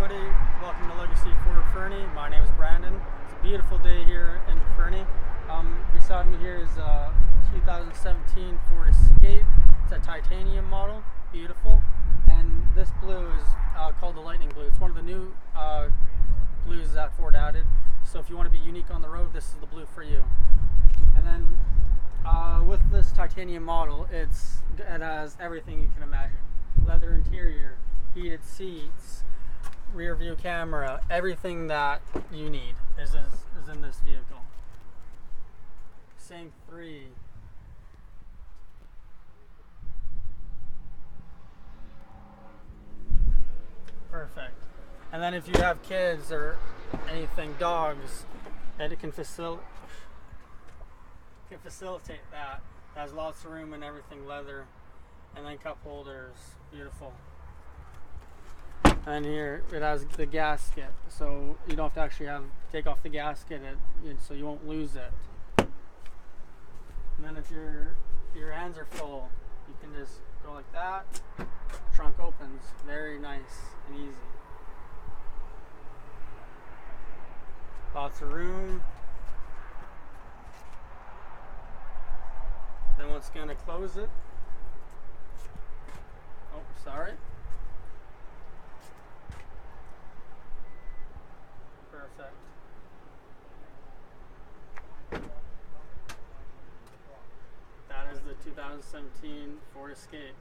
everybody. Welcome to Legacy Ford Fernie. My name is Brandon. It's a beautiful day here in Fernie. Beside me here is a 2017 Ford Escape. It's a titanium model, beautiful. And this blue is called the Lightning Blue. It's one of the new blues that Ford added. So if you want to be unique on the road, this is the blue for you. And then with this titanium model, it has everything you can imagine. Leather interior, heated seats, rear view camera, everything that you need is in this vehicle. Sync 3. Perfect. And then if you have kids or anything, dogs, and it can facilitate that. It has lots of room and everything, leather, and then cup holders, beautiful. And here it has the gasket, so you don't have to actually take off the gasket, so you won't lose it. And then if your hands are full, you can just go like that. Trunk opens, very nice and easy. Lots of room. Then once again, to close it. Oh, sorry. Perfect. That is the 2017 Ford Escape.